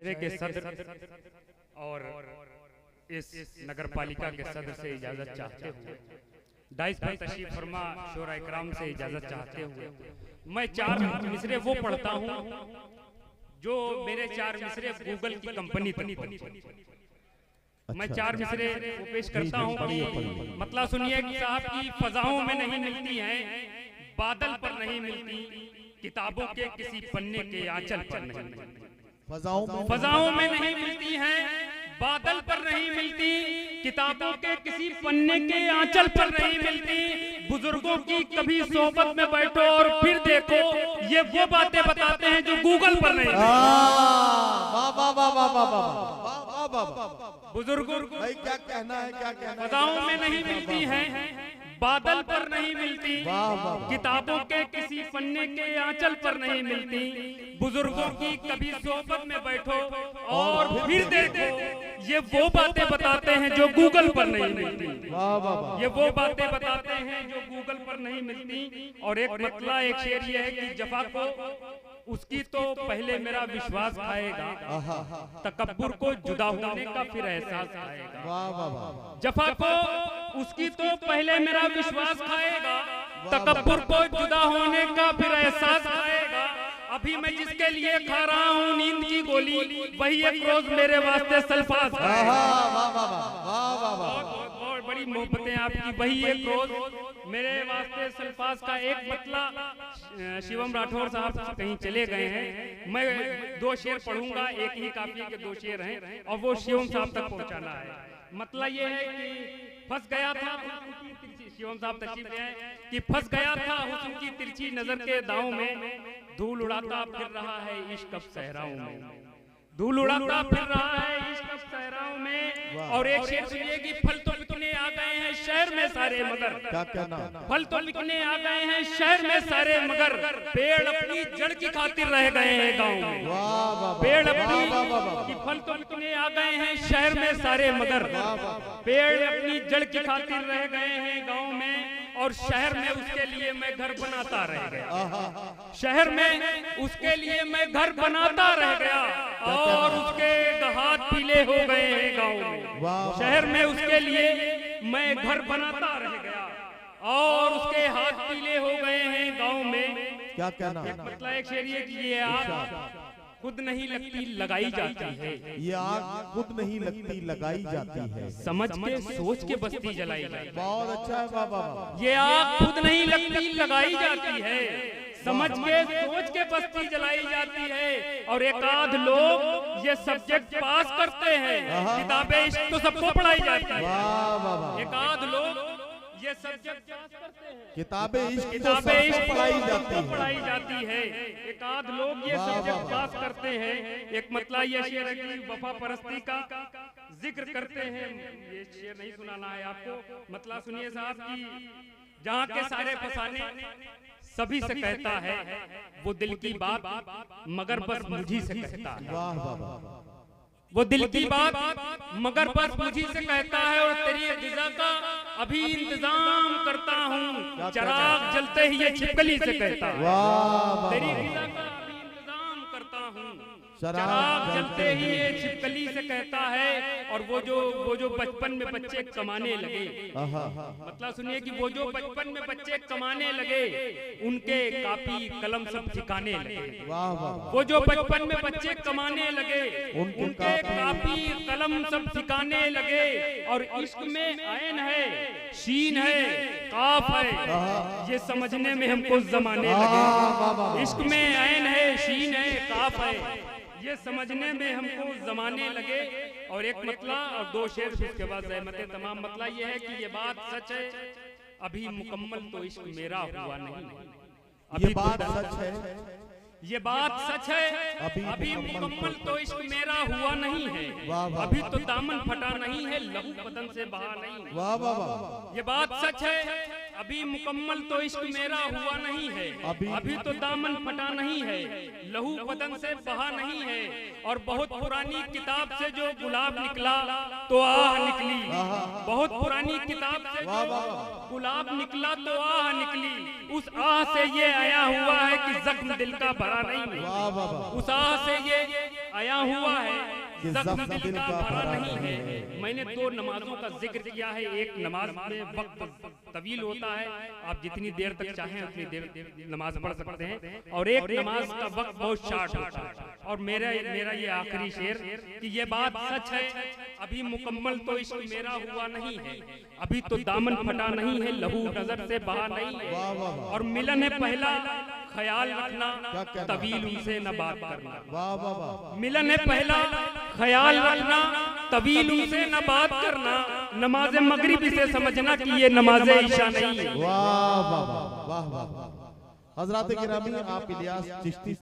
के सदर और इस नगर पालिका के सदर से इजाजत चाहते हुए डाइस पर तशरीफ फरमा शोरा इकराम से इजाजत चाहते हुए मैं 4 मिसरे वो पढ़ता हूँ जो मेरे 4 मिसरे गूगल की कंपनी तक मैं 4 मिसरे वो पेश करता हूँ कि मतलब सुनिए कि साहब की फजाओं में नहीं मिलती है, बादल पर नहीं मिलती, किताबों के किसी पन्ने के आंचल पर नहीं मिलती, फजाओं में नहीं मिलती है, बादल पर नहीं मिलती, किताबों के किसी पन्ने के आंचल पर नहीं मिलती। बुजुर्गों की कभी सोहबत में बैठो और फिर देखो, ये वो बातें बताते हैं जो गूगल पर नहीं मिलती। बुजुर्गों भाई क्या कहना है, क्या कहना है? फजाओं में नहीं मिलती है, बादल पर नहीं मिलती, किताबों के किसी पन्ने के आंचल पर नहीं मिलती। बुजुर्गों की कभी सोहबत में बैठो और फिर देखो, ये वो बातें बताते हैं जो गूगल पर नहीं मिलती, ये वो बातें बताते हैं जो गूगल पर नहीं मिलती। और एक मतला एक शेर ये है कि जफा को उसकी तो पहले मेरा विश्वास खाएगा, तकब्बुर को जुदा होने का फिर एहसास आएगा। जफा को उसकी तो पहले मेरा विश्वास खाएगा, तकब्बुर को जुदा होने का फिर एहसास आएगा। अभी मैं जिसके लिए खा रहा हूँ नींद की गोली, वही एक रोज मेरे वास्ते सल्फास खाएगा। बहुत बड़ी मोहब्बतें आपकी, वही एक रोज मेरे वास्ते सल्फास का एक मतला। शिवम राठौर साहब कहीं चले गए हैं, मैं 2 शेर पढ़ूंगा, एक ही काफी के 2 शेर हैं और वो शिवम साहब तक पहुंचाना है। मतलब ये है कि फंस गया था, शिवम साहब तशरीफ ले आए कि फंस गया था हुस्न की तिरछी नजर के दांव में, धूल उड़ाता फिर रहा है इश्क अब सहराओं में, धूल उड़ाता फिर रहा है इश्क अब सहराओं में। और एक शेर सुनिए कि फल तो बिकने आ गए हैं शहर में सारे मगर, क्या कहना, फल तो बिकने आ गए हैं शहर में सारे मगर, पेड़ अपनी जड़ की खातिर रह गए हैं गाँव में। पेड़ अपनी फल तो बिकने आ गए हैं शहर में सारे मगर, पेड़ अपनी जड़ की खातिर रह गए हैं गाँव में। और शहर में उसके लिए मैं घर बनाता रह गया, शहर में उसके लिए मैं घर बनाता रह गया, और उसके हाथ पीले हो गए हैं गाँव में। शहर में उसके लिए मैं घर बनाता रह गया और उसके हाथ पीले हो गए हैं गाँव में। क्या कहना, मतलब एक शेर ये कि ये आग खुद नहीं लगती लगाई जाती है, ये आग खुद नहीं लगती लगाई जाती है, समझ के सोच के बस्ती जलाई जाती। बहुत अच्छा है बाबा। ये आग खुद नहीं लगती लगाई जाती है, समझ के सोच के बस्ती जलाई जाती है। और एक आध लोग ये सब्जेक्ट पास करते हैं, किताबें इश्क तो सबको पढ़ाई जाती है। एक आध लोग ये सब्जेक्ट पास करते हैं, किताबें इश्क पढ़ाई जाती है। एक आध लोग ये सब्जेक्ट पास करते हैं। एक मतलब ये शेर है कि वफा परस्ती का जिक्र करते हैं, ये शेर नहीं सुनाना है आपको, मतलब सुनिए साहब की जहाँ के सारे फसाने सभी से कहता है, वो दिल की बात मगर बस मुझी से कहता है, वो दिल की बात मगर बस मुझी से कहता है। और तेरी गिज़ा का अभी इंतजाम करता हूँ, चराग जलते ही ये छिपकली से कहता है, तेरी गिज़ा का अभी इंतजाम करता हूँ, चराग जलते ही ये छिपकली से कहता है। और वो जो बचपन में बच्चे कमाने लगे, मतलब सुनिए कि वो जो बचपन में बच्चे कमाने लगे, उनके कापी कलम सब ठिकाने लगे। वो जो बचपन में बच्चे कमाने लगे, उनके कापी कलम सब ठिकाने लगे। और इश्क में आयन है, शीन है, काफ है, ये समझने में हमको जमाने लगे। इश्क में आयन है, शीन है, काफ है, ये समझने में हमको जमाने लगे। और एक मतला और 2 शेर, उसके बाद रहमतें तमाम। मतला ये है कि ये बात सच है, अभी मुकम्मल तो इश्क मेरा हुआ नहीं, अभी बात सच है, ये बात सच है, अभी मुकम्मल तो इश्क मेरा हुआ नहीं है, अभी तो दामन फटा नहीं है, लहू बदन से बहा नहीं। वाह वाह वाह, ये बात सच है, अभी मुकम्मल तो इश्क मेरा हुआ नहीं है, अभी तो दामन फटा नहीं है, लहू बदन से बहा नहीं है। और बहुत पुरानी किताब से जो गुलाब निकला तो आह निकली, बहुत पुरानी किताब से जो गुलाब निकला तो आह निकली, उस आह से ये आया हुआ है कि जख्म दिल का भरा नहीं है, उस आह से ये आया हुआ है, कि ज़ख्म दिल का भरा नहीं है। मैंने 2 नमाजों का जिक्र किया है। एक नमाज में वक्त तवील होता है, आप जितनी देर तक चाहें उतनी देर नमाज पढ़ सकते हैं, और एक नमाज का वक्त बहुत शार्ट होता है। और मेरा ये आखिरी शेर कि ये बात सच है, अभी मुकम्मल तो इश्क मेरा हुआ नहीं है, अभी तो दामन फटा नहीं है, लहू नजर से बहा नहीं है, और मिलन है पहला, ख्याल रखना तवील उनसे न बात करना। वाह वाह वाह, मिलन है पहला, ख्याल रखना तवील उनसे न बात करना, नमाज मगरिब से समझना कि ये नमाज ईशा नहीं है। वाह वाह वाह वाह वाह। हजरात गिरामी, आप इलियास चिश्ती